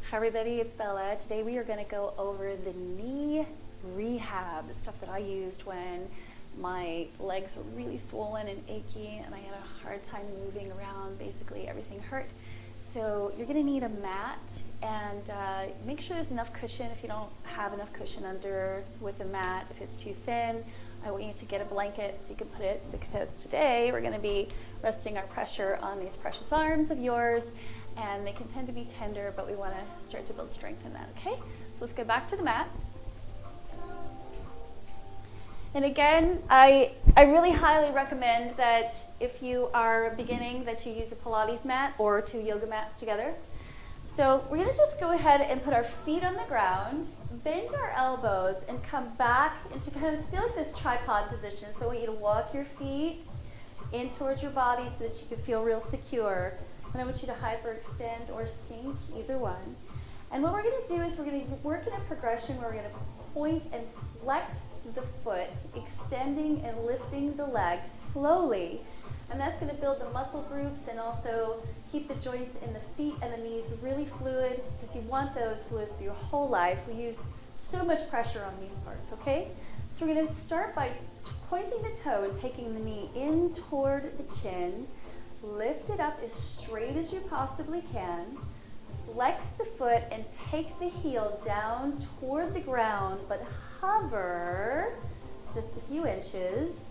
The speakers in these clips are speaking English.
Hi everybody, it's Bella. Today we are going to go over the knee rehab, the stuff that I used when my legs were really swollen and achy and I had a hard time moving around. Basically everything hurt. So you're going to need a mat and make sure there's enough cushion. If you don't have enough cushion under with the mat, if it's too thin, I want you to get a blanket so you can put it, because today we're going to be resting our pressure on these precious arms of yours. And they can tend to be tender, but we want to start to build strength in that, okay? So let's go back to the mat. And again, I really highly recommend that if you are beginning, that you use a Pilates mat or 2 yoga mats together. So we're going to just go ahead and put our feet on the ground, bend our elbows, and come back into kind of feel like this tripod position. So I want you to walk your feet in towards your body so that you can feel real secure. And I want you to hyperextend or sink, either one. And what we're going to do is we're going to work in a progression where we're going to point and flex the foot, extending and lifting the leg slowly. And that's going to build the muscle groups and also keep the joints in the feet and the knees really fluid, because you want those fluid through your whole life. We use so much pressure on these parts, okay? So we're going to start by pointing the toe and taking the knee in toward the chin. Lift it up as straight as you possibly can. Flex the foot and take the heel down toward the ground, but hover just a few inches.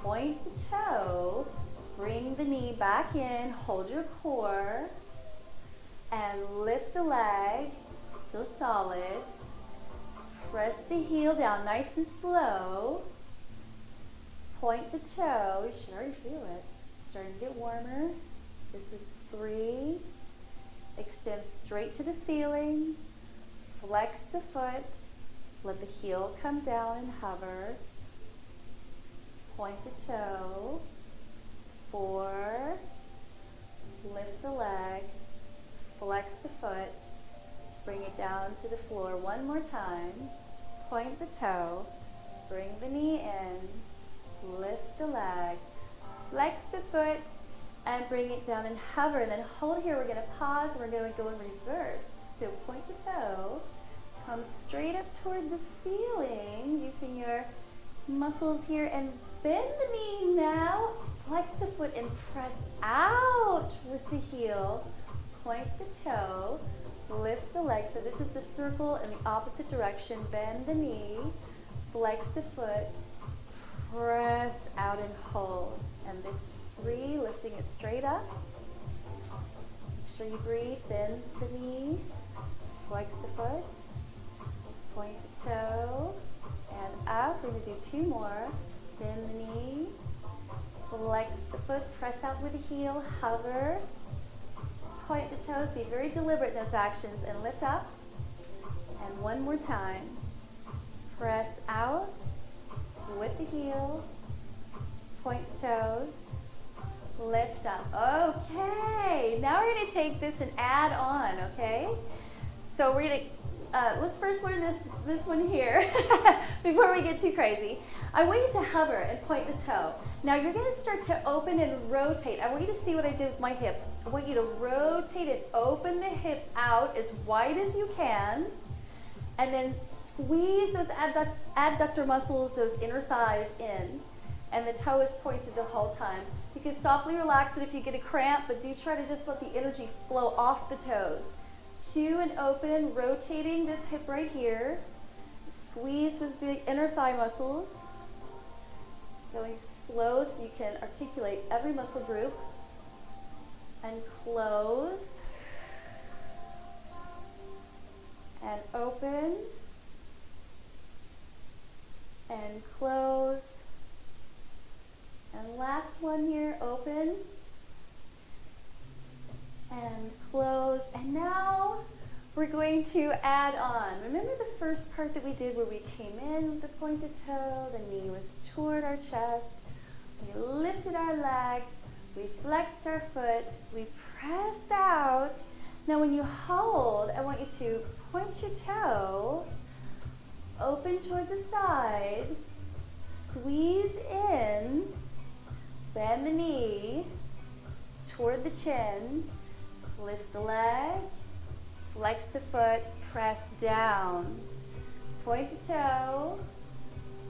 Point the toe. Bring the knee back in. Hold your core. And lift the leg. Feel solid. Press the heel down nice and slow. Point the toe. You should already feel it. Starting to get warmer. This is 3. Extend straight to the ceiling. Flex the foot. Let the heel come down and hover. Point the toe. 4. Lift the leg. Flex the foot. Bring it down to the floor one more time. Point the toe. Bring the knee in. Lift the leg. Flex the foot and bring it down and hover, and then hold here. We're going to pause and we're going to go in reverse. So point the toe, come straight up toward the ceiling using your muscles here, and bend the knee now. Flex the foot and press out with the heel. Point the toe, lift the leg. So this is the circle in the opposite direction. Bend the knee, flex the foot, press out and hold. And this is 3, lifting it straight up. Make sure you breathe. Bend the knee, flex the foot, point the toe, and up. We're going to do 2 more. Bend the knee, flex the foot, press out with the heel, hover, point the toes. Be very deliberate in those actions, and lift up. And one more time. Press out with the heel. Point the toes, lift up. Okay, now we're going to take this and add on, okay? So we're going to, let's first learn this one here before we get too crazy. I want you to hover and point the toe. Now you're going to start to open and rotate. I want you to see what I did with my hip. I want you to rotate and open the hip out as wide as you can, and then squeeze those adductor muscles, those inner thighs in. And the toe is pointed the whole time. You can softly relax it if you get a cramp, but do try to just let the energy flow off the toes. 2 and open, rotating this hip right here. Squeeze with the inner thigh muscles. Going slow so you can articulate every muscle group. And close. And open. And close. And last one here, open and close. And now we're going to add on. Remember the first part that we did where we came in with the pointed toe, the knee was toward our chest, we lifted our leg, we flexed our foot, we pressed out. Now when you hold, I want you to point your toe, open toward the side, squeeze in, bend the knee toward the chin, lift the leg, Flex the foot, press down. Point the toe,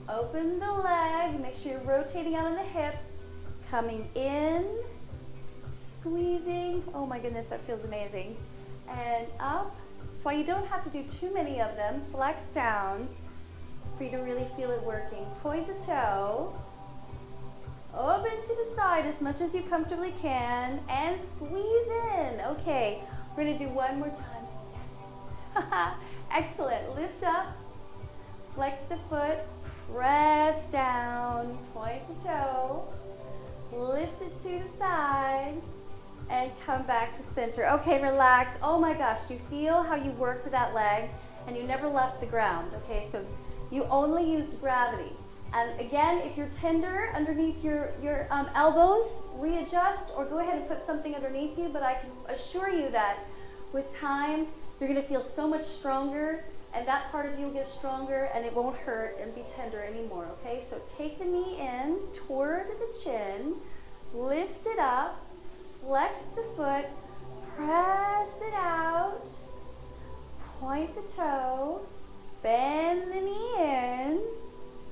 open the leg, make sure you're rotating out on the hip, coming in, squeezing, oh my goodness, that feels amazing, and up. That's why you don't have to do too many of them. Flex down for you to really feel it working. Point the toe, open to the side as much as you comfortably can, and squeeze in. Okay, we're gonna do one more time. Yes. Excellent. Lift up, flex the foot, press down, point the toe, lift it to the side, and come back to center. Okay, relax. Oh my gosh, do you feel how you worked that leg and you never left the ground? Okay, so you only used gravity. And again, if you're tender underneath your elbows, readjust or go ahead and put something underneath you, but I can assure you that with time, you're gonna feel so much stronger, and that part of you will get stronger and it won't hurt and be tender anymore, okay? So take the knee in toward the chin, lift it up, flex the foot, press it out, point the toe, bend the knee in,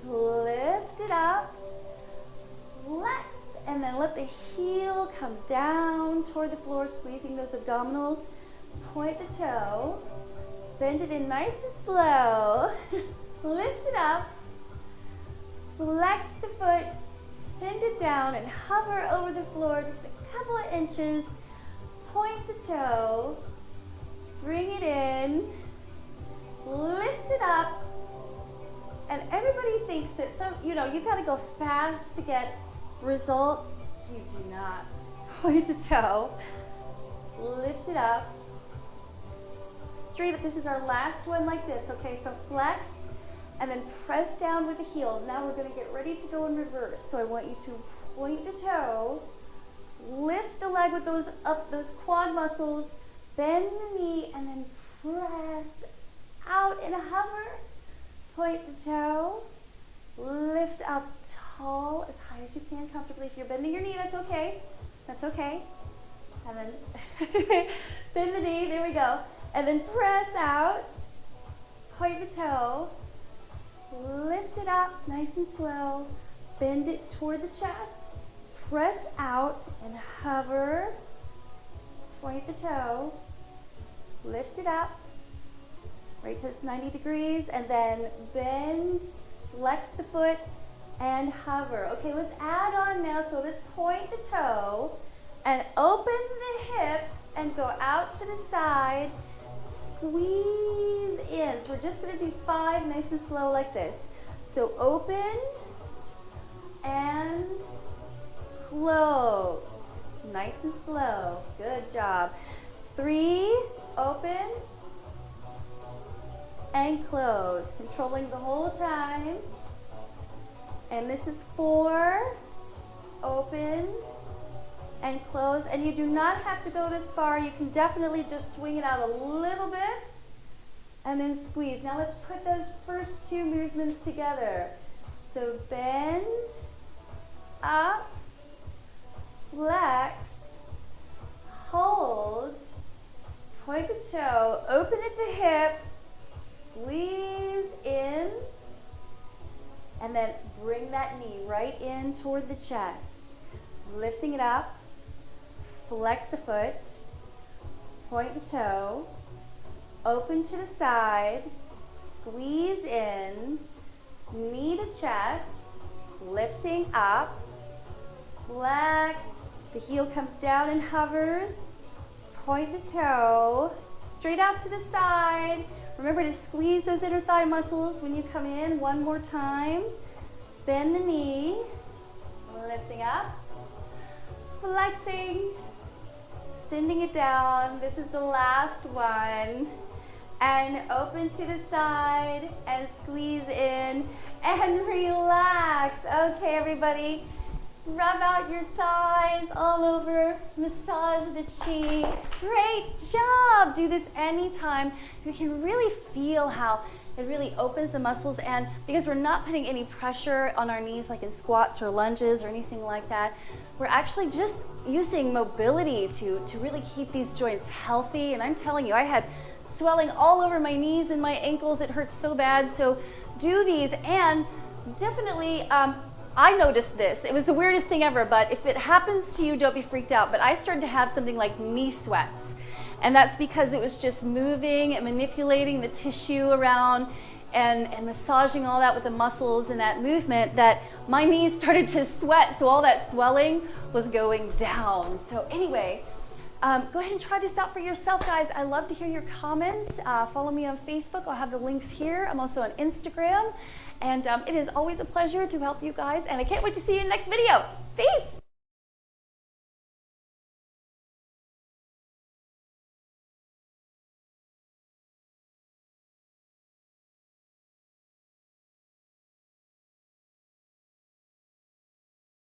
lift it up, flex, and then let the heel come down toward the floor, squeezing those abdominals. Point the toe, bend it in nice and slow, lift it up, flex the foot, send it down and hover over the floor just a couple of inches, point the toe, bring it in, lift it up, and everybody thinks that you gotta go fast to get results. You do not. Point the toe, lift it up, straight up. This is our last one like this, okay? So flex and then press down with the heel. Now we're gonna get ready to go in reverse. So I want you to point the toe, lift the leg with those quad muscles, bend the knee, and then press out and hover. Point the toe, lift up tall, as high as you can comfortably. If you're bending your knee, that's okay. That's okay. And then bend the knee, there we go. And then press out, point the toe, lift it up nice and slow, bend it toward the chest, press out and hover, point the toe, lift it up, right till it's 90 degrees, and then bend, flex the foot, and hover. Okay, let's add on now. So let's point the toe and open the hip and go out to the side, squeeze in. So we're just gonna do 5 nice and slow like this. So open and close. Nice and slow. Good job. 3, open and close. Controlling the whole time. And this is 4, open and close. And you do not have to go this far. You can definitely just swing it out a little bit and then squeeze. Now let's put those first 2 movements together. So bend, up, flex, hold, point the toe, open at the hip, squeeze in, and then bring that knee right in toward the chest. Lifting it up, flex the foot, point the toe, open to the side, squeeze in, knee to chest, lifting up, flex, the heel comes down and hovers, point the toe, straight out to the side. Remember to squeeze those inner thigh muscles when you come in. One more time. Bend the knee, lifting up, flexing, sending it down. This is the last one. And open to the side and squeeze in and relax. Okay, everybody. Rub out your thighs all over, massage the chi. Great job. Do this anytime. You can really feel how it really opens the muscles, and because we're not putting any pressure on our knees like in squats or lunges or anything like that, we're actually just using mobility to really keep these joints healthy. And I'm telling you, I had swelling all over my knees and my ankles. It hurts so bad. So do these, and definitely, I noticed this. It was the weirdest thing ever, but if it happens to you, don't be freaked out. But I started to have something like knee sweats. And that's because it was just moving and manipulating the tissue around and massaging all that with the muscles and that movement, that my knees started to sweat. So all that swelling was going down. So anyway, go ahead and try this out for yourself, guys. I love to hear your comments. Follow me on Facebook. I'll have the links here. I'm also on Instagram. And it is always a pleasure to help you guys. And I can't wait to see you in the next video. Peace.